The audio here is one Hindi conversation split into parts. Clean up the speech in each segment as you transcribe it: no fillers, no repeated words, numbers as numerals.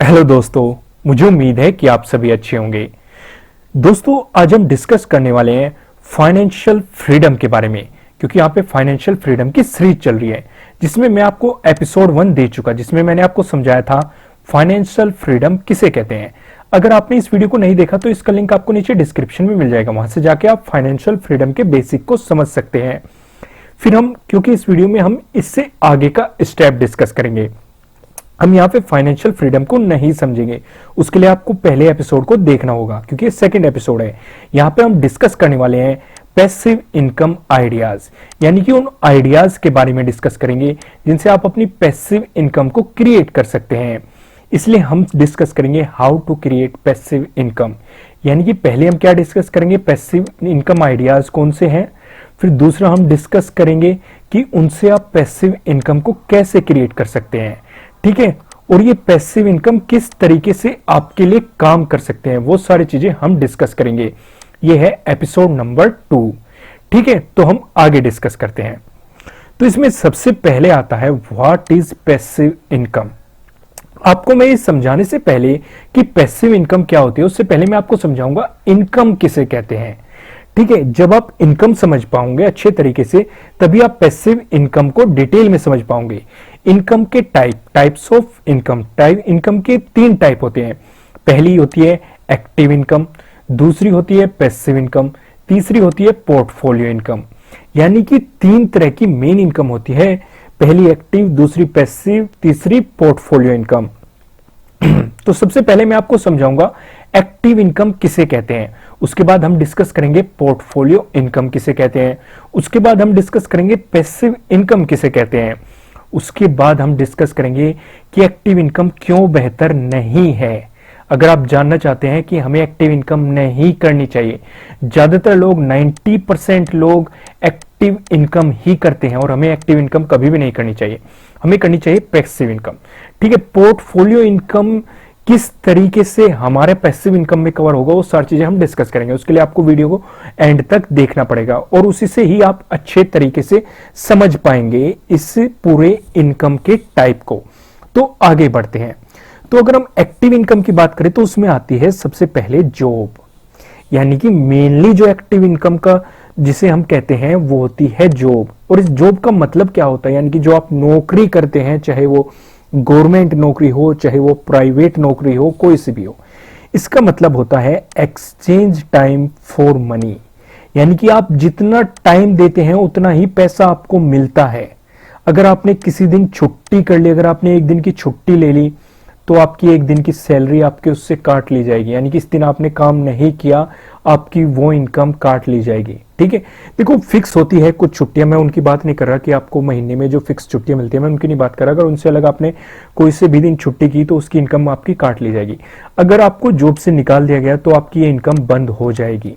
हेलो दोस्तों, मुझे उम्मीद है कि आप सभी अच्छे होंगे। दोस्तों, आज हम डिस्कस करने वाले हैं फाइनेंशियल फ्रीडम के बारे में, क्योंकि यहाँ पे फाइनेंशियल फ्रीडम की सीरीज चल रही है, जिसमें मैं आपको एपिसोड 1 दे चुका, जिसमें मैंने आपको समझाया था फाइनेंशियल फ्रीडम किसे कहते हैं। अगर आपने इस वीडियो को नहीं देखा तो इसका लिंक आपको नीचे डिस्क्रिप्शन में मिल जाएगा, वहां से जाके आप फाइनेंशियल फ्रीडम के बेसिक को समझ सकते हैं। फिर हम, क्योंकि इस वीडियो में हम इससे आगे का स्टेप डिस्कस करेंगे, हम यहाँ पे फाइनेंशियल फ्रीडम को नहीं समझेंगे, उसके लिए आपको पहले एपिसोड को देखना होगा, क्योंकि ये सेकंड एपिसोड है। यहाँ पे हम डिस्कस करने वाले हैं पैसिव इनकम आइडियाज, यानी कि उन आइडियाज के बारे में डिस्कस करेंगे जिनसे आप अपनी पैसिव इनकम को क्रिएट कर सकते हैं। इसलिए हम डिस्कस करेंगे how to create passive income, यानी कि पहले हम क्या डिस्कस करेंगे, पैसिव इनकम आइडियाज कौन से हैं। फिर दूसरा हम डिस्कस करेंगे कि उनसे आप पैसिव इनकम को कैसे क्रिएट कर सकते हैं, ठीक है। और ये पैसिव इनकम किस तरीके से आपके लिए काम कर सकते हैं, वो सारी चीजें हम डिस्कस करेंगे। ये है एपिसोड नंबर 2, ठीक है। तो हम आगे डिस्कस करते हैं। तो इसमें सबसे पहले आता है व्हाट इज पैसिव इनकम। आपको मैं ये समझाने से पहले कि पैसिव इनकम क्या होती है, उससे पहले मैं आपको समझाऊंगा इनकम किसे कहते हैं, ठीक है। जब आप इनकम समझ पाओगे अच्छे तरीके से, तभी आप पैसिव इनकम को डिटेल में समझ पाओगे। इनकम के टाइप्स ऑफ इनकम के 3 टाइप होते हैं। पहली होती है एक्टिव इनकम, दूसरी होती है पैसिव इनकम, तीसरी होती है पोर्टफोलियो इनकम। यानी कि 3 तरह की मेन इनकम होती है, पहली एक्टिव, दूसरी पैसिव, तीसरी पोर्टफोलियो इनकम। तो सबसे पहले मैं आपको समझाऊंगा एक्टिव इनकम किसे कहते हैं, उसके बाद हम डिस्कस करेंगे पोर्टफोलियो इनकम किसे कहते हैं, उसके बाद हम डिस्कस करेंगे पैसिव इनकम किसे कहते हैं, उसके बाद हम डिस्कस करेंगे कि एक्टिव इनकम क्यों बेहतर नहीं है। अगर आप जानना चाहते हैं कि हमें एक्टिव इनकम नहीं करनी चाहिए, ज्यादातर लोग 90% लोग एक्टिव इनकम ही करते हैं और हमें एक्टिव इनकम कभी भी नहीं करनी चाहिए, हमें करनी चाहिए पैसिव इनकम, ठीक है। पोर्टफोलियो इनकम किस तरीके से हमारे पैसिव इनकम में कवर होगा, वो सारी चीजें हम डिस्कस करेंगे। उसके लिए आपको वीडियो को एंड तक देखना पड़ेगा और उसी से ही आप अच्छे तरीके से समझ पाएंगे इस पूरे इनकम के टाइप को। तो आगे बढ़ते हैं। तो अगर हम एक्टिव इनकम की बात करें तो उसमें आती है सबसे पहले जॉब, यानी कि मेनली जो एक्टिव इनकम का जिसे हम कहते हैं वो होती है जॉब। और इस जॉब का मतलब क्या होता है, यानी कि जो आप नौकरी करते हैं, चाहे वो गवर्नमेंट नौकरी हो, चाहे वो प्राइवेट नौकरी हो, कोई सी भी हो, इसका मतलब होता है एक्सचेंज टाइम फॉर मनी, यानी कि आप जितना टाइम देते हैं उतना ही पैसा आपको मिलता है। अगर आपने किसी दिन छुट्टी कर ली, अगर आपने एक दिन की छुट्टी ले ली, तो आपकी एक दिन की सैलरी आपके उससे काट ली जाएगी, यानी कि इस दिन आपने काम नहीं किया, आपकी वो इनकम काट ली जाएगी, ठीक है। देखो, फिक्स होती है कुछ छुट्टियां, मैं उनकी बात नहीं कर रहा कि आपको महीने में जो फिक्स छुट्टियां मिलती है, मैं उनकी नहीं बात कर रहा। अगर उनसे अलग आपने कोई से भी दिन छुट्टी की तो उसकी इनकम आपकी काट ली जाएगी। अगर आपको जॉब से निकाल दिया गया तो आपकी ये इनकम बंद हो जाएगी,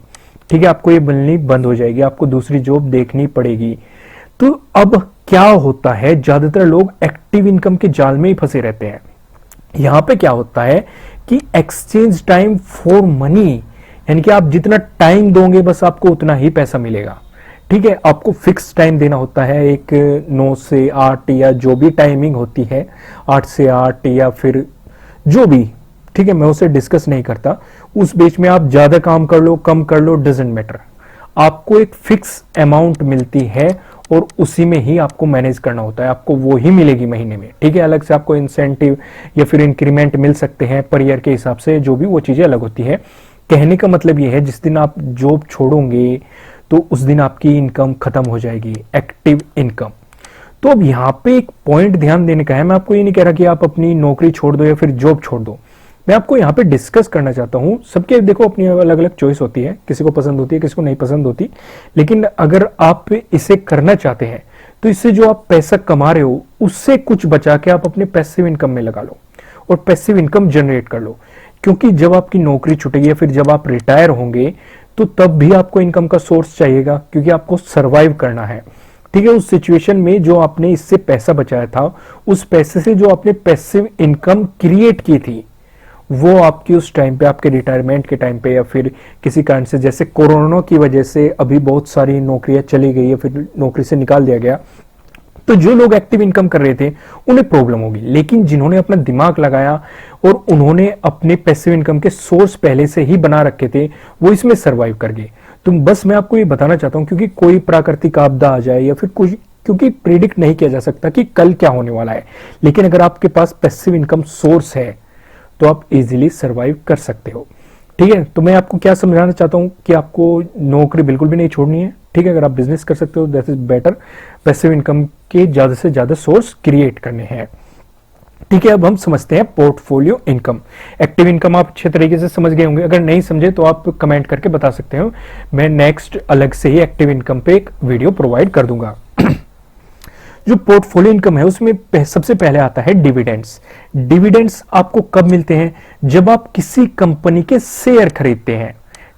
ठीक है, आपको ये मिलनी बंद हो जाएगी, आपको दूसरी जॉब देखनी पड़ेगी। तो अब क्या होता है, ज्यादातर लोग एक्टिव इनकम के जाल में ही फंसे रहते हैं। यहां पे क्या होता है कि एक्सचेंज टाइम फॉर मनी, यानी कि आप जितना टाइम दोगे बस आपको उतना ही पैसा मिलेगा, ठीक है। आपको फिक्स टाइम देना होता है, एक 9 से 8 या जो भी टाइमिंग होती है, 8 से 8 या फिर जो भी, ठीक है, मैं उसे डिस्कस नहीं करता। उस बीच में आप ज्यादा काम कर लो, कम कर लो, डजंट मैटर, आपको एक फिक्स अमाउंट मिलती है और उसी में ही आपको मैनेज करना होता है, आपको वो ही मिलेगी महीने में, ठीक है। अलग से आपको इंसेंटिव या फिर इंक्रीमेंट मिल सकते हैं पर ईयर के हिसाब से, जो भी, वो चीजें अलग होती है। कहने का मतलब ये है, जिस दिन आप जॉब छोड़ोगे तो उस दिन आपकी इनकम खत्म हो जाएगी, एक्टिव इनकम। तो अब यहाँ पे एक पॉइंट ध्यान देने का है, मैं आपको ये नहीं कह रहा कि आप अपनी नौकरी छोड़ दो या फिर जॉब छोड़ दो, मैं आपको यहाँ पे डिस्कस करना चाहता हूँ। सबके देखो अपनी अलग अलग चॉइस होती है, किसी को पसंद होती है, किसी को नहीं पसंद होती, लेकिन अगर आप इसे करना चाहते हैं तो इससे जो आप पैसा कमा रहे हो उससे कुछ बचा के आप अपने पैसिव इनकम में लगा लो और पैसिव इनकम जनरेट कर लो। क्योंकि जब आपकी नौकरी छूटेगी या फिर जब आप रिटायर होंगे तो तब भी आपको इनकम का सोर्स चाहिएगा, क्योंकि आपको सर्वाइव करना है, ठीक है। उस सिचुएशन में जो आपने इससे पैसा बचाया था, उस पैसे से जो आपने पैसिव इनकम क्रिएट की थी, वो आपकी उस टाइम पे, आपके रिटायरमेंट के टाइम पे या फिर किसी कारण से, जैसे कोरोना की वजह से अभी बहुत सारी नौकरियां चली गई या फिर नौकरी से निकाल दिया गया, तो जो लोग एक्टिव इनकम कर रहे थे उन्हें प्रॉब्लम होगी, लेकिन जिन्होंने अपना दिमाग लगाया और उन्होंने अपने पैसिव इनकम के सोर्स पहले से ही बना रखे थे, वो इसमें सरवाइव कर गए। तो बस मैं आपको ये बताना चाहता हूं, क्योंकि कोई प्राकृतिक आपदा आ जाए या फिर कुछ, क्योंकि प्रिडिक्ट नहीं किया जा सकता कि कल क्या होने वाला है, लेकिन अगर आपके पास पैसिव इनकम सोर्स है तो आप इजीली सरवाइव कर सकते हो। ठीक है, तो मैं आपको क्या समझाना चाहता हूं कि आपको नौकरी बिल्कुल भी नहीं छोड़नी है। ठीक है, अगर आप बिजनेस कर सकते हो that is better, passive income के ज्यादा से ज्यादा सोर्स क्रिएट करने हैं। ठीक है, अब हम समझते हैं पोर्टफोलियो इनकम। एक्टिव इनकम आप अच्छे तरीके से समझ गए होंगे, अगर नहीं समझे तो आप कमेंट करके बता सकते हो, मैं नेक्स्ट अलग से ही एक्टिव इनकम पे एक वीडियो प्रोवाइड कर दूंगा। जो पोर्टफोलियो इनकम है उसमें सबसे पहले आता है डिविडेंड्स। डिविडेंड्स आपको कब मिलते हैं? जब आप किसी कंपनी के शेयर खरीदते हैं।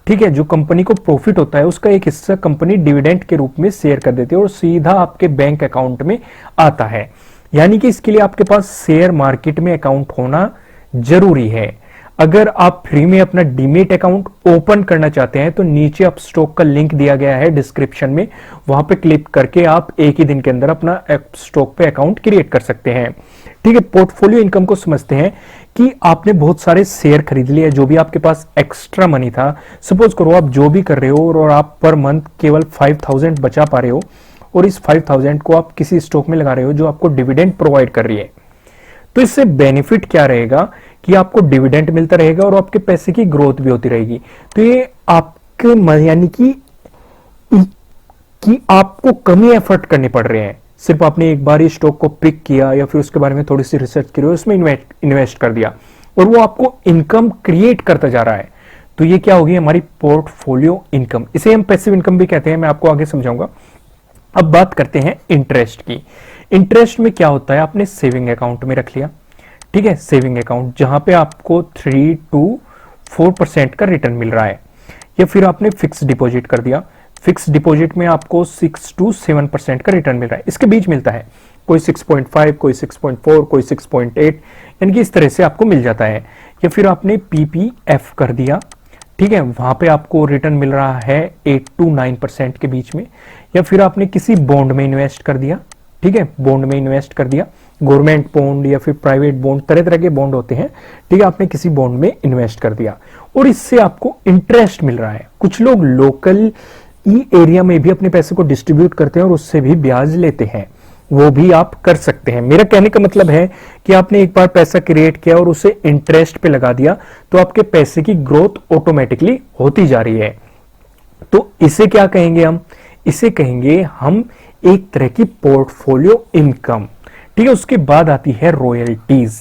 ठीक है, जो कंपनी को प्रॉफिट होता है उसका एक हिस्सा कंपनी डिविडेंड के रूप में शेयर कर देती है और सीधा आपके बैंक अकाउंट में आता है। यानी कि इसके लिए आपके पास शेयर मार्केट में अकाउंट होना जरूरी है। अगर आप फ्री में अपना डीमेट अकाउंट ओपन करना चाहते हैं तो नीचे आप स्टॉक का लिंक दिया गया है डिस्क्रिप्शन में, वहां पे क्लिक करके आप एक ही दिन के अंदर अपना स्टॉक पे अकाउंट क्रिएट कर सकते हैं। ठीक है, पोर्टफोलियो इनकम को समझते हैं कि आपने बहुत सारे शेयर खरीद लिए, जो भी आपके पास एक्स्ट्रा मनी था, सपोज करो आप जो भी कर रहे हो और आप पर मंथ केवल 5000 बचा पा रहे हो और इस 5000 को आप किसी स्टॉक में लगा रहे हो जो आपको डिविडेंड प्रोवाइड कर रही है, तो इससे बेनिफिट क्या रहेगा कि आपको डिविडेंड मिलता रहेगा और आपके पैसे की ग्रोथ भी होती रहेगी। तो ये आपके यानी कि आपको कम ही एफर्ट करने पड़ रहे हैं, सिर्फ आपने एक बार ही स्टॉक को पिक किया या फिर उसके बारे में थोड़ी सी रिसर्च करी, उसमें इन्वेस्ट कर दिया और वो आपको इनकम क्रिएट करता जा रहा है। तो ये क्या होगी? हमारी पोर्टफोलियो इनकम। इसे हम पैसिव इनकम भी कहते हैं, मैं आपको आगे समझाऊंगा। अब बात करते हैं इंटरेस्ट की। इंटरेस्ट में क्या होता है? आपने सेविंग अकाउंट में रख लिया, ठीक है, सेविंग अकाउंट जहां पे आपको 3 to 4% का रिटर्न मिल रहा है, या फिर आपने फिक्स डिपॉजिट कर दिया, फिक्स डिपॉजिट में आपको 6 to 7% का रिटर्न मिल रहा है, इसके बीच मिलता है, कोई 6.5, कोई 6.4, कोई 6.8, यानी कि इस तरह से आपको मिल जाता है। या फिर आपने पीपीएफ कर दिया, ठीक है, वहां पे आपको रिटर्न मिल रहा है 8 to 9% के बीच में। या फिर आपने किसी बॉन्ड में इन्वेस्ट कर दिया, ठीक है, बॉन्ड में इन्वेस्ट कर दिया, गवर्नमेंट बॉन्ड या फिर प्राइवेट बॉन्ड, तरह तरह के बॉन्ड होते हैं, ठीक है, आपने किसी बॉन्ड में इन्वेस्ट कर दिया और इससे आपको इंटरेस्ट मिल रहा है। कुछ लोग लोकल एरिया में भी अपने पैसे को डिस्ट्रीब्यूट करते हैं और उससे भी ब्याज लेते हैं, वो भी आप कर सकते हैं। मेरा कहने का मतलब है कि आपने एक बार पैसा क्रिएट किया और उसे इंटरेस्ट पे लगा दिया तो आपके पैसे की ग्रोथ ऑटोमेटिकली होती जा रही है। तो इसे क्या कहेंगे हम? इसे कहेंगे हम एक तरह की पोर्टफोलियो इनकम। ठीक है, उसके बाद आती है रॉयल्टीज।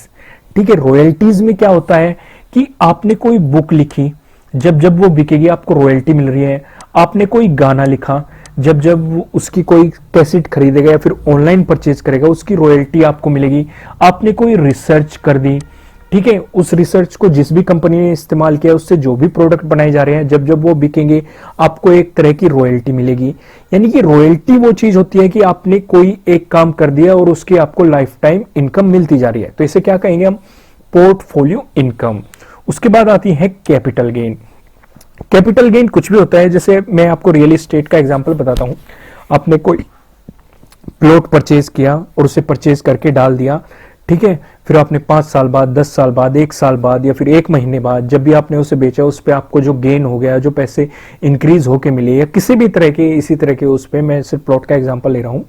ठीक है, रॉयल्टीज में क्या होता है कि आपने कोई बुक लिखी, जब जब वो बिकेगी आपको रॉयल्टी मिल रही है। आपने कोई गाना लिखा, जब जब उसकी कोई कैसेट खरीदेगा या फिर ऑनलाइन परचेज करेगा उसकी रॉयल्टी आपको मिलेगी। आपने कोई रिसर्च कर दी, ठीक है, उस रिसर्च को जिस भी कंपनी ने इस्तेमाल किया, उससे जो भी प्रोडक्ट बनाए जा रहे हैं, जब जब वो बिकेंगे आपको एक तरह की रॉयल्टी मिलेगी। यानी कि रॉयल्टी वो चीज होती है कि आपने कोई एक काम कर दिया और उसकी आपको लाइफ टाइम इनकम मिलती जा रही है, तो इसे क्या कहेंगे हम? Portfolio income. उसके बाद आती है कैपिटल गेन। कैपिटल गेन कुछ भी होता है, जैसे मैं आपको रियल एस्टेट का एग्जांपल बताता हूं। आपने कोई प्लॉट परचेज किया और उसे परचेज करके डाल दिया, ठीक है, फिर आपने 5 साल बाद, 10 साल बाद, 1 साल बाद या फिर 1 महीने बाद जब भी आपने उसे बेचा, उस पर आपको जो गेन हो गया, जो पैसे इंक्रीज होके मिले या किसी भी तरह के इसी तरह के, उस पर मैं सिर्फ प्लॉट का एग्जांपल ले रहा हूं,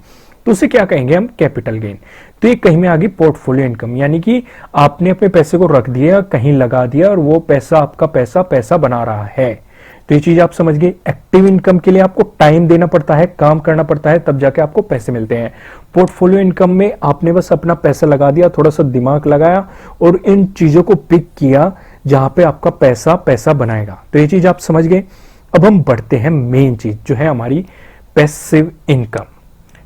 तो उसे क्या कहेंगे हम? Capital gain. तो ये कहीं में आ गई पोर्टफोलियो इनकम, यानी कि आपने अपने पैसे को रख दिया, कहीं लगा दिया और वो पैसा आपका पैसा बना रहा है। तो ये चीज आप समझ गए। एक्टिव इनकम के लिए आपको टाइम देना पड़ता है, काम करना पड़ता है, तब जाके आपको पैसे मिलते हैं। पोर्टफोलियो इनकम में आपने बस अपना पैसा लगा दिया, थोड़ा सा दिमाग लगाया और इन चीजों को पिक किया जहां पे आपका पैसा बनाएगा। तो ये चीज आप समझ गए। अब हम बढ़ते हैं मेन चीज जो है हमारी पैसिव इनकम।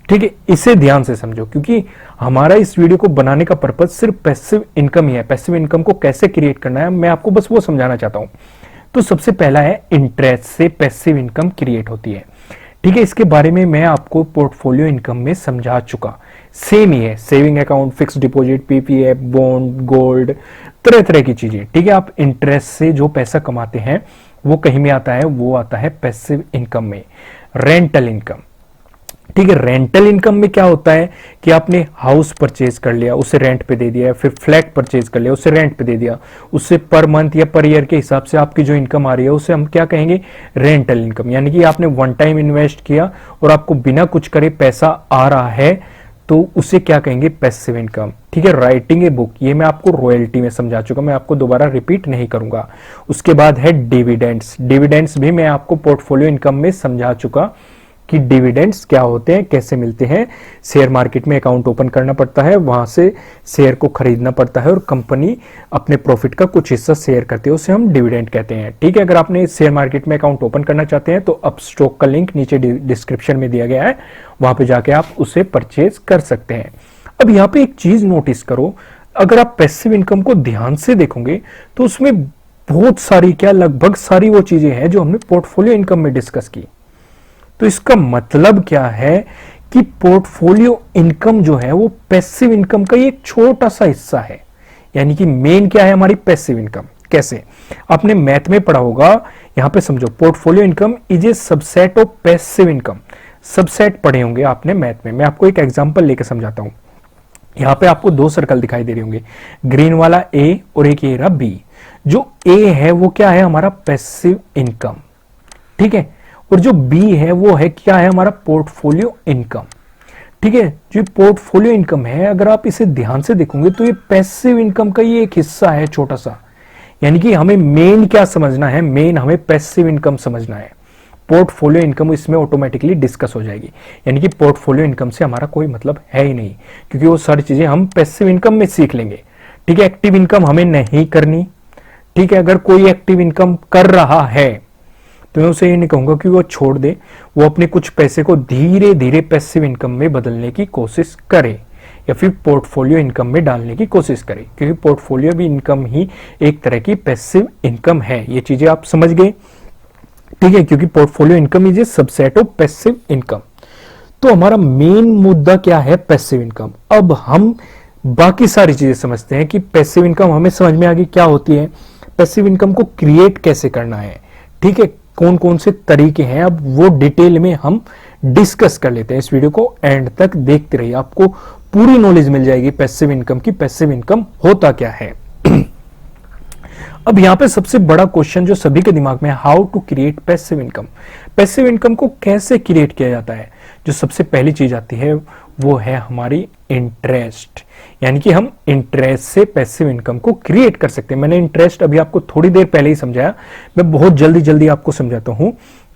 ठीक है, इसे ध्यान से समझो क्योंकि हमारा इस वीडियो को बनाने का पर्पज सिर्फ पैसिव इनकम ही है। पैसिव इनकम को कैसे क्रिएट करना है मैं आपको बस वो समझाना चाहता हूं। तो सबसे पहला है इंटरेस्ट से पैसिव इनकम क्रिएट होती है। ठीक है, इसके बारे में मैं आपको पोर्टफोलियो इनकम में समझा चुका। सेम ही है, saving account, fix deposit, PPF, bond, gold, तरह तरह की चीजें। ठीक है, आप इंटरेस्ट से जो पैसा कमाते हैं वो कहीं में आता है, वो आता है पैसिव इनकम में। रेंटल इनकम, ठीक है। रेंटल इनकम में क्या होता है कि आपने हाउस परचेज कर लिया, उसे रेंट पे दे दिया, फिर फ्लैट परचेज कर लिया, उसे रेंट पे दे दिया, उससे पर मंथ या पर ईयर के हिसाब से आपकी जो इनकम आ रही है उसे हम क्या कहेंगे, रेंटल इनकम। यानी कि आपने वन टाइम इन्वेस्ट किया और आपको बिना कुछ करे पैसा आ रहा है, तो उसे क्या कहेंगे, पैसिव इनकम। ठीक है। राइटिंग ए बुक, ये मैं आपको रॉयल्टी में समझा चुका, मैं आपको दोबारा रिपीट नहीं करूंगा। उसके बाद है डिविडेंड्स। डिविडेंड्स भी मैं आपको पोर्टफोलियो इनकम में समझा चुका कि डिविडेंड्स क्या होते हैं, कैसे मिलते हैं। शेयर मार्केट में अकाउंट ओपन करना पड़ता है, वहां से शेयर को खरीदना पड़ता है और कंपनी अपने प्रॉफिट का कुछ हिस्सा शेयर करती है, उसे हम डिविडेंड कहते हैं। ठीक है। अगर आपने शेयर मार्केट में अकाउंट ओपन करना चाहते हैं तो अप स्टॉक का लिंक नीचे डिस्क्रिप्शन में दिया गया है, वहां पे जाके आप उसे परचेज कर सकते हैं। अब यहाँ पे एक चीज नोटिस करो, अगर आप पैसिव इनकम को ध्यान से देखोगे तो उसमें बहुत सारी, क्या लगभग सारी वो चीजें हैं जो हमने पोर्टफोलियो इनकम में डिस्कस की। तो इसका मतलब क्या है कि पोर्टफोलियो इनकम जो है वो पैसिव इनकम का एक छोटा सा हिस्सा है। यानी कि मेन क्या है हमारी पैसिव इनकम। कैसे, आपने मैथ में पढ़ा होगा, यहां पे समझो, portfolio income is a subset of passive income. Subset पढ़े होंगे आपने मैथ में। मैं आपको एक एग्जांपल लेकर समझाता हूं। यहां पे आपको दो सर्कल दिखाई दे रहे होंगे, ग्रीन वाला ए और एक ये रहा बी। जो ए है वो क्या है, हमारा पैसिव इनकम। ठीक है। और जो बी है वो है क्या है, हमारा पोर्टफोलियो इनकम। ठीक है। जो पोर्टफोलियो इनकम है, अगर आप इसे ध्यान से देखोगे तो ये पैसिव इनकम का ही एक हिस्सा है, छोटा सा। यानी कि हमें मेन क्या समझना है, मेन हमें पैसिव इनकम समझना है। पोर्टफोलियो इनकम इसमें ऑटोमेटिकली डिस्कस हो जाएगी। यानी कि पोर्टफोलियो इनकम से हमारा कोई मतलब है ही नहीं, क्योंकि वो सारी चीजें हम पैसिव इनकम में सीख लेंगे। ठीक है। एक्टिव इनकम हमें नहीं करनी। ठीक है। अगर कोई एक्टिव इनकम कर रहा है तो मैं उसे ये नहीं कहूंगा कि वो छोड़ दे, वो अपने कुछ पैसे को धीरे धीरे पैसिव इनकम में बदलने की कोशिश करे या फिर पोर्टफोलियो इनकम में डालने की कोशिश करे, क्योंकि पोर्टफोलियो भी इनकम ही एक तरह की पैसिव इनकम है। ये चीजें आप समझ गए। ठीक है। क्योंकि portfolio income is a subset of passive income. तो हमारा मेन मुद्दा क्या है, पैसिव इनकम। अब हम बाकी सारी चीजें समझते हैं कि पैसिव इनकम हमें समझ में आ गई क्या होती है, पैसिव इनकम को क्रिएट कैसे करना है। ठीक है। कौन कौन से तरीके हैं, अब वो डिटेल में हम डिस्कस कर लेते हैं। इस वीडियो को एंड तक देखते रहिए, आपको पूरी नॉलेज मिल जाएगी पैसिव इनकम की, पैसिव इनकम होता क्या है। अब यहां पे सबसे बड़ा क्वेश्चन जो सभी के दिमाग में है, how to create passive income. Passive income को कैसे क्रिएट किया जाता है। जो सबसे पहली चीज आती है वो है हमारी इंटरेस्ट। यानी कि हम इंटरेस्ट से पैसिव इनकम को क्रिएट कर सकते हैं। मैंने इंटरेस्ट अभी आपको थोड़ी देर पहले ही समझाया, मैं बहुत जल्दी जल्दी आपको समझाता हूं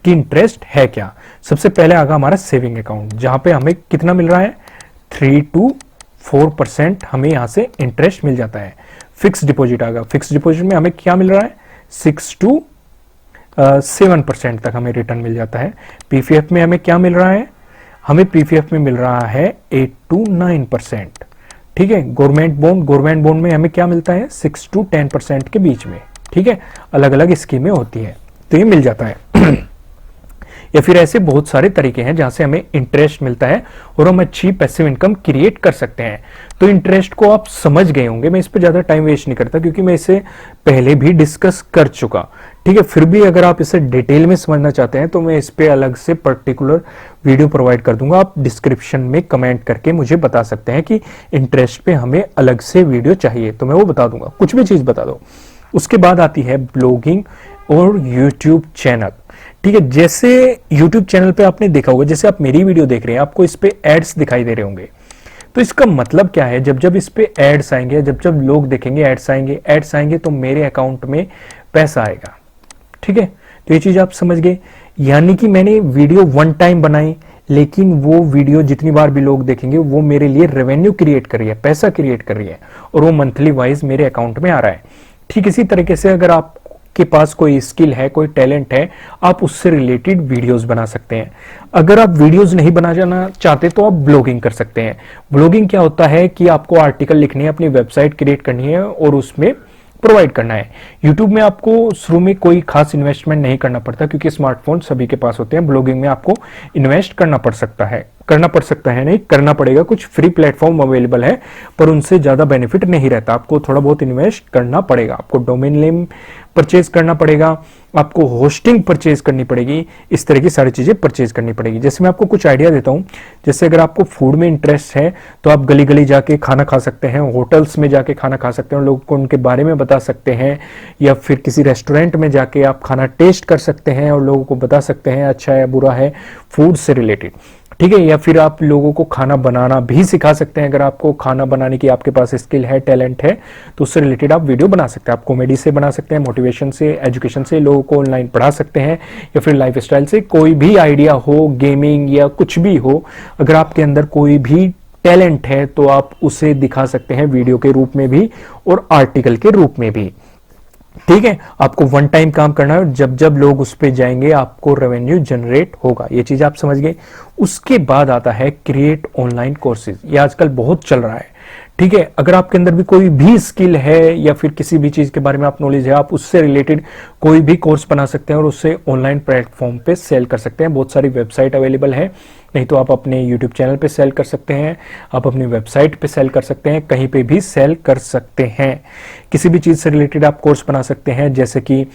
कि इंटरेस्ट है क्या। सबसे पहले आगा हमारा सेविंग अकाउंट, जहां पे हमें कितना मिल रहा है, 3 to 4% हमें यहां से इंटरेस्ट मिल जाता है। फिक्स डिपॉजिट आगा, फिक्स डिपॉजिट में हमें क्या मिल रहा है, 6 to 7% तक हमें रिटर्न मिल जाता है। पीपीएफ में हमें क्या मिल रहा है, हमें पीपीएफ में मिल रहा है 8 to 9%। ठीक है। गवर्नमेंट बॉन्ड में हमें क्या मिलता है, 6 to 10% के बीच में। ठीक है। अलग अलग स्कीमें होती है तो ये मिल जाता है। या फिर ऐसे बहुत सारे तरीके हैं जहां से हमें इंटरेस्ट मिलता है और हम अच्छी पैसिव इनकम क्रिएट कर सकते हैं। तो इंटरेस्ट को आप समझ गए होंगे, मैं इस पर ज्यादा टाइम वेस्ट नहीं करता क्योंकि मैं इसे पहले भी डिस्कस कर चुका। ठीक है। फिर भी अगर आप इसे डिटेल में समझना चाहते हैं तो मैं इस पे अलग से पर्टिकुलर वीडियो प्रोवाइड कर दूंगा। आप डिस्क्रिप्शन में कमेंट करके मुझे बता सकते हैं कि इंटरेस्ट पे हमें अलग से वीडियो चाहिए, तो मैं वो बता दूंगा, कुछ भी चीज बता दो। उसके बाद आती है ब्लॉगिंग और यूट्यूब चैनल। ठीक है। जैसे यूट्यूब चैनल पे आपने देखा होगा, जैसे आप मेरी वीडियो देख रहे हैं, आपको इस पे एड्स दिखाई दे रहे होंगे। तो इसका मतलब क्या है, जब जब इस पे एड्स आएंगे, जब जब लोग देखेंगे एड्स आएंगे तो मेरे अकाउंट में पैसा आएगा। ठीक है। तो ये चीज आप समझ गए। यानी कि मैंने वीडियो वन टाइम बनाई, लेकिन वो वीडियो जितनी बार भी लोग देखेंगे वो मेरे लिए रेवेन्यू क्रिएट कर रही है, पैसा क्रिएट कर रही है, और वो मंथली वाइज मेरे अकाउंट में आ रहा है। ठीक इसी तरीके से अगर आप के पास कोई स्किल है, कोई टैलेंट है, आप उससे रिलेटेड वीडियोस बना सकते हैं। अगर आप वीडियोस नहीं बनाना चाहते तो आप ब्लॉगिंग कर सकते हैं। ब्लॉगिंग क्या होता है कि आपको आर्टिकल लिखनी है, अपनी वेबसाइट क्रिएट करनी है और उसमें प्रोवाइड करना है। यूट्यूब में आपको शुरू में कोई खास इन्वेस्टमेंट नहीं करना पड़ता क्योंकि स्मार्टफोन सभी के पास होते हैं। ब्लॉगिंग में आपको इन्वेस्ट करना पड़ सकता है, करना पड़ सकता है, नहीं करना पड़ेगा, कुछ फ्री प्लेटफॉर्म अवेलेबल है पर उनसे ज्यादा बेनिफिट नहीं रहता, आपको थोड़ा बहुत इन्वेस्ट करना पड़ेगा, आपको डोमेन नेम परचेज करना पड़ेगा, आपको होस्टिंग परचेज करनी पड़ेगी, इस तरह की सारी चीजें परचेज करनी पड़ेगी। जैसे मैं आपको कुछ आइडिया देता हूं, जैसे अगर आपको फूड में इंटरेस्ट है तो आप गली गली जाके खाना खा सकते हैं, होटल्स में जाके खाना खा सकते हैं, लोगों को उनके बारे में बता सकते हैं, या फिर किसी रेस्टोरेंट में जाके आप खाना टेस्ट कर सकते हैं और लोगों को बता सकते हैं अच्छा है बुरा है फूड से रिलेटेड, ठीक है। या फिर आप लोगों को खाना बनाना भी सिखा सकते हैं, अगर आपको खाना बनाने की आपके पास स्किल है, टैलेंट है, तो उससे रिलेटेड आप वीडियो बना सकते हैं। आप कॉमेडी से बना सकते हैं, मोटिवेशन से, एजुकेशन से, लोगों को ऑनलाइन पढ़ा सकते हैं, या फिर लाइफस्टाइल से, कोई भी आइडिया हो, गेमिंग या कुछ भी हो, अगर आपके अंदर कोई भी टैलेंट है तो आप उसे दिखा सकते हैं वीडियो के रूप में भी और आर्टिकल के रूप में भी, ठीक है। आपको वन टाइम काम करना है, जब जब लोग उस पे जाएंगे आपको रेवेन्यू जनरेट होगा, ये चीज आप समझ गए। उसके बाद आता है क्रिएट ऑनलाइन कोर्सेज, ये आजकल बहुत चल रहा है, ठीक है। अगर आपके अंदर भी कोई भी स्किल है या फिर किसी भी चीज के बारे में आप नॉलेज है, आप उससे रिलेटेड कोई भी कोर्स बना सकते हैं और उससे ऑनलाइन प्लेटफॉर्म पे सेल कर सकते हैं। बहुत सारी वेबसाइट अवेलेबल है, नहीं तो आप अपने यूट्यूब चैनल पे सेल कर सकते हैं, आप अपनी वेबसाइट पे सेल कर सकते हैं, कहीं पे भी सेल कर सकते हैं। किसी भी चीज से रिलेटेड आप कोर्स बना सकते हैं, जैसे कि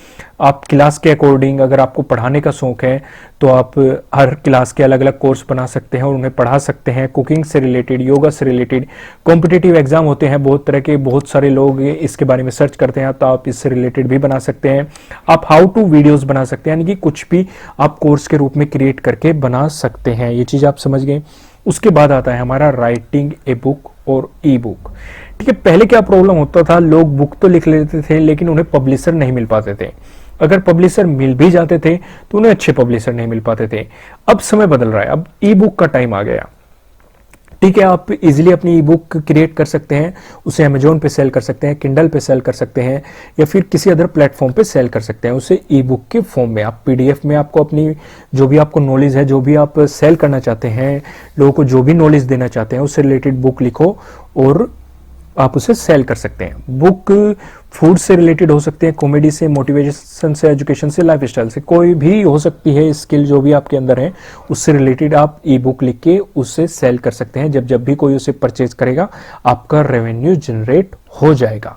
आप क्लास के अकॉर्डिंग, अगर आपको पढ़ाने का शौक है तो आप हर क्लास के अलग अलग कोर्स बना सकते हैं और उन्हें पढ़ा सकते हैं। कुकिंग से रिलेटेड, योगा से रिलेटेड, कॉम्पिटिटिव एग्जाम होते हैं बहुत तरह के, बहुत सारे लोग इसके बारे में सर्च करते हैं, तो आप इससे रिलेटेड भी बना सकते हैं। आप हाउ टू वीडियोस बना सकते हैं, यानी कि कुछ भी आप कोर्स के रूप में क्रिएट करके बना सकते हैं, ये चीज आप समझ गए। उसके बाद आता है हमारा राइटिंग ए बुक और ई बुक, ठीक है। पहले क्या प्रॉब्लम होता था, लोग बुक तो लिख लेते थे लेकिन उन्हें पब्लिशर नहीं मिल पाते थे, अगर पब्लिशर मिल भी जाते थे तो उन्हें अच्छे पब्लिशर नहीं मिल पाते थे। अब समय बदल रहा है, अब ई बुक का टाइम आ गया, ठीक है। आप इजीली अपनी ई बुक क्रिएट कर सकते हैं, उसे अमेजोन पे सेल कर सकते हैं, किंडल पे सेल कर सकते हैं, या फिर किसी अदर प्लेटफॉर्म पे सेल कर सकते हैं, उसे ई बुक के फॉर्म में। आप पीडीएफ में आपको अपनी जो भी आपको नॉलेज है, जो भी आप सेल करना चाहते हैं, लोगों को जो भी नॉलेज देना चाहते हैं, उससे रिलेटेड बुक लिखो और आप उसे सेल कर सकते हैं। बुक फूड से रिलेटेड हो सकते हैं, कॉमेडी से, मोटिवेशन से, एजुकेशन से, लाइफस्टाइल से, कोई भी हो सकती है स्किल जो भी आपके अंदर है, उससे रिलेटेड आप ई बुक लिख के उससे सेल कर सकते हैं। जब जब भी कोई उसे परचेज करेगा आपका रेवेन्यू जनरेट हो जाएगा।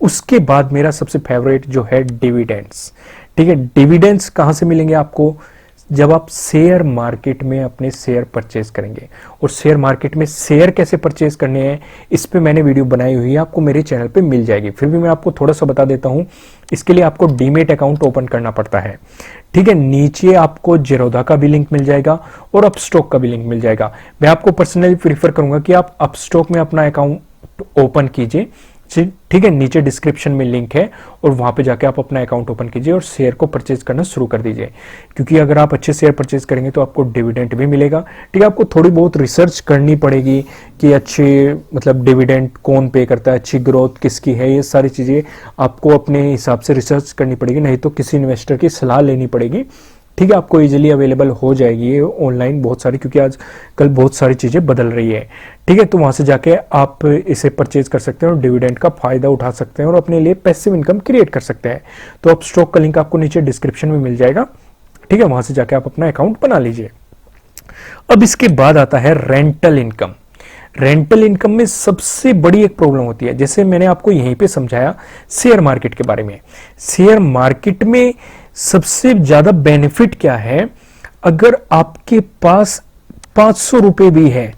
उसके बाद मेरा सबसे फेवरेट जो है डिविडेंड्स, ठीक है। डिविडेंड्स कहां से मिलेंगे आपको, जब आप शेयर मार्केट में अपने शेयर परचेज करेंगे। और शेयर मार्केट में शेयर कैसे परचेज करने हैं, इस पे मैंने वीडियो बनाई हुई है, आपको मेरे चैनल पे मिल जाएगी। फिर भी मैं आपको थोड़ा सा बता देता हूं, इसके लिए आपको डीमेट अकाउंट ओपन करना पड़ता है, ठीक है। नीचे आपको जेरोधा का भी लिंक मिल जाएगा और अपस्टॉक का भी लिंक मिल जाएगा। मैं आपको पर्सनली प्रीफर करूंगा कि आप अपस्टॉक में अपना अकाउंट ओपन कीजिए, ठीक है। नीचे डिस्क्रिप्शन में लिंक है और वहां पे जाके आप अपना अकाउंट ओपन कीजिए और शेयर को परचेज करना शुरू कर दीजिए, क्योंकि अगर आप अच्छे शेयर परचेज करेंगे तो आपको डिविडेंड भी मिलेगा, ठीक है। आपको थोड़ी बहुत रिसर्च करनी पड़ेगी कि अच्छे मतलब डिविडेंड कौन पे करता है, अच्छी ग्रोथ किसकी है, ये सारी चीजें आपको अपने हिसाब से रिसर्च करनी पड़ेगी, नहीं तो किसी इन्वेस्टर की सलाह लेनी पड़ेगी, ठीक है। आपको इजीली अवेलेबल हो जाएगी ये ऑनलाइन बहुत सारी, क्योंकि आज कल बहुत सारी चीजें बदल रही है, ठीक है। तो वहां से जाके आप इसे परचेज कर सकते हैं और डिविडेंड का फायदा उठा सकते हैं और अपने लिए पैसिव इनकम क्रिएट कर सकते हैं। तो अब स्टॉक का लिंक आपको नीचे डिस्क्रिप्शन में मिल जाएगा, ठीक है। वहां से जाके आप अपना अकाउंट बना लीजिए। अब इसके बाद आता है रेंटल इनकम। रेंटल इनकम में सबसे बड़ी एक प्रॉब्लम होती है, जैसे मैंने आपको यहीं पे समझाया शेयर मार्केट के बारे में। शेयर मार्केट में सबसे ज्यादा बेनिफिट क्या है, अगर आपके पास 500 रुपए भी है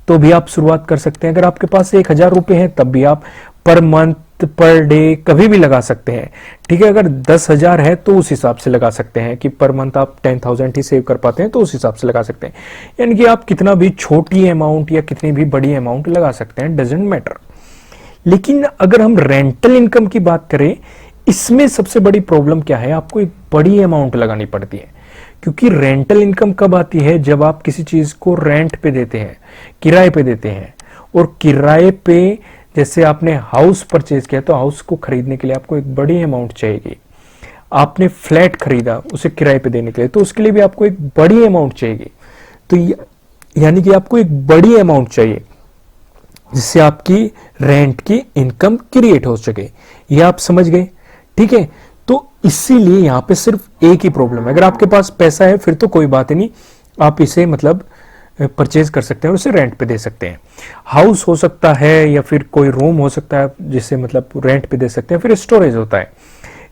तो भी आप शुरुआत कर सकते हैं, अगर आपके पास 1000 रुपए है तब भी आप पर मंथ, पर डे कभी भी लगा सकते हैं, ठीक है। अगर 10,000 है तो उस हिसाब से लगा सकते हैं कि पर मंथ आप 10,000 ही सेव कर पाते हैं तो उस हिसाब से लगा सकते हैं, यानी कि आप कितना भी छोटी अमाउंट या कितनी भी बड़ी अमाउंट लगा सकते हैं, डजेंट मैटर। लेकिन अगर हम रेंटल इनकम की बात करें, इसमें सबसे बड़ी प्रॉब्लम क्या है, आपको एक बड़ी अमाउंट लगानी पड़ती है, क्योंकि रेंटल इनकम कब आती है, जब आप किसी चीज को रेंट पे देते हैं, किराए पे देते हैं। और किराए पे जैसे आपने हाउस परचेज किया तो हाउस को खरीदने के लिए आपको एक बड़ी अमाउंट चाहिए, आपने फ्लैट खरीदा उसे किराए पे देने के लिए तो उसके लिए भी आपको एक बड़ी अमाउंट चाहिए। तो यानी कि आपको एक बड़ी अमाउंट चाहिए जिससे आपकी रेंट की इनकम क्रिएट हो सके, ये आप समझ गए, ठीक है। तो इसीलिए यहां पे सिर्फ एक ही प्रॉब्लम है, अगर आपके पास पैसा है फिर तो कोई बात नहीं, आप इसे मतलब परचेज कर सकते हैं और उसे रेंट पे दे सकते हैं। हाउस हो सकता है या फिर कोई रूम हो सकता है जिसे मतलब रेंट पे दे सकते हैं। फिर स्टोरेज होता है।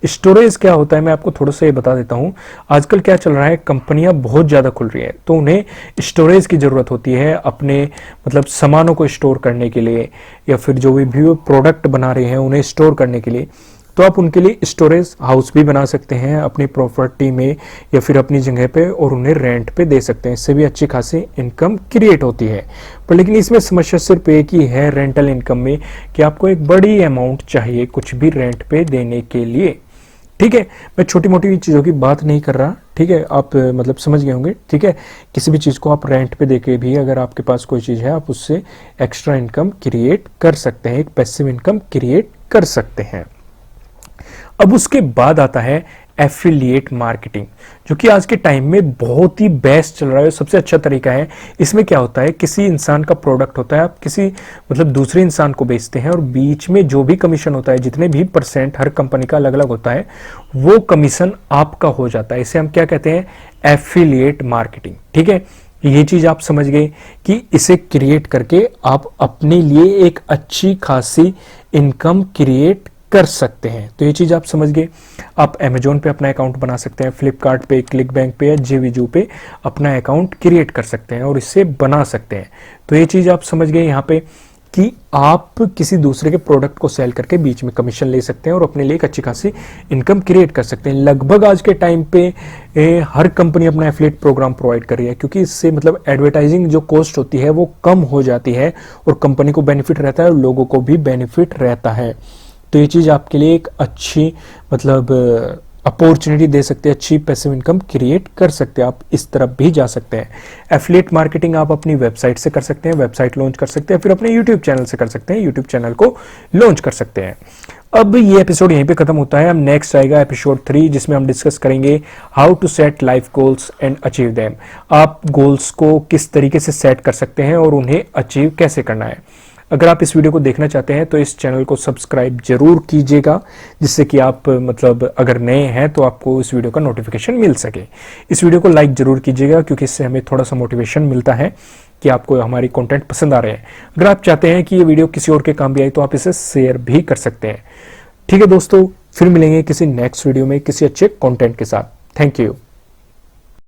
स्टोरेज क्या होता है मैं आपको थोड़ा सा ये बता देता हूं। आजकल क्या चल रहा है, कंपनियां बहुत ज्यादा खुल रही है तो उन्हें स्टोरेज की जरूरत होती है अपने मतलब सामानों को स्टोर करने के लिए, या फिर जो भी प्रोडक्ट बना रहे हैं उन्हें स्टोर करने के लिए। तो आप उनके लिए स्टोरेज हाउस भी बना सकते हैं अपनी प्रॉपर्टी में या फिर अपनी जगह पे, और उन्हें रेंट पे दे सकते हैं। इससे भी अच्छी खासी इनकम क्रिएट होती है। पर लेकिन इसमें समस्या सिर्फ एक ही है रेंटल इनकम में, कि आपको एक बड़ी अमाउंट चाहिए कुछ भी रेंट पे देने के लिए। ठीक है, मैं छोटी मोटी चीजों की बात नहीं कर रहा। ठीक है, आप मतलब समझ गए होंगे। ठीक है, किसी भी चीज को आप रेंट पे देके भी अगर आपके पास कोई चीज है आप उससे एक्स्ट्रा इनकम क्रिएट कर सकते हैं, एक पैसिव इनकम क्रिएट कर सकते हैं। अब उसके बाद आता है एफिलिएट मार्केटिंग, जो कि आज के टाइम में बहुत ही बेस्ट चल रहा है, सबसे अच्छा तरीका है। इसमें क्या होता है, किसी इंसान का प्रोडक्ट होता है, आप किसी मतलब दूसरे इंसान को बेचते हैं और बीच में जो भी कमीशन होता है, जितने भी परसेंट हर कंपनी का अलग अलग होता है, वो कमीशन आपका हो जाता है। इसे हम क्या कहते हैं, एफिलिएट मार्केटिंग। ठीक है, ये चीज आप समझ गए कि इसे क्रिएट करके आप अपने लिए एक अच्छी खासी इनकम क्रिएट कर सकते हैं। तो ये चीज आप समझ गए। आप Amazon पे अपना अकाउंट बना सकते हैं, फ्लिपकार्ट पे, क्लिक बैंक पे या JVZoo पे अपना अकाउंट क्रिएट कर सकते हैं और इससे बना सकते हैं। तो ये चीज आप समझ गए यहाँ पे कि आप किसी दूसरे के प्रोडक्ट को सेल करके बीच में कमीशन ले सकते हैं और अपने लिए एक अच्छी खासी इनकम क्रिएट कर सकते हैं। लगभग आज के टाइम पे हर कंपनी अपना एफिलिएट प्रोग्राम प्रोवाइड कर रही है, क्योंकि इससे मतलब एडवर्टाइजिंग जो कॉस्ट होती है वो कम हो जाती है और कंपनी को बेनिफिट रहता है और लोगों को भी बेनिफिट रहता है। तो ये चीज आपके लिए एक अच्छी मतलब अपॉर्चुनिटी दे सकते हैं, अच्छी पैसिव इनकम क्रिएट कर सकते हैं। आप इस तरफ भी जा सकते हैं। एफिलिएट मार्केटिंग आप अपनी वेबसाइट से कर सकते हैं, वेबसाइट लॉन्च कर सकते हैं, फिर अपने यूट्यूब चैनल से कर सकते हैं, यूट्यूब चैनल को लॉन्च कर सकते हैं। अब ये एपिसोड यहीं पे खत्म होता है। अब नेक्स्ट आएगा एपिसोड 3, जिसमें हम डिस्कस करेंगे how to set life goals and achieve them. आप गोल्स को किस तरीके से सेट कर सकते हैं और उन्हें अचीव कैसे करना है। अगर आप इस वीडियो को देखना चाहते हैं तो इस चैनल को सब्सक्राइब जरूर कीजिएगा, जिससे कि आप मतलब अगर नए हैं तो आपको इस वीडियो का नोटिफिकेशन मिल सके। इस वीडियो को लाइक जरूर कीजिएगा, क्योंकि इससे हमें थोड़ा सा मोटिवेशन मिलता है कि आपको हमारी कंटेंट पसंद आ रहे हैं। अगर आप चाहते हैं कि ये वीडियो किसी और के काम भी आए तो आप इसे शेयर भी कर सकते हैं। ठीक है दोस्तों, फिर मिलेंगे किसी नेक्स्ट वीडियो में किसी अच्छे कंटेंट के साथ। Thank you.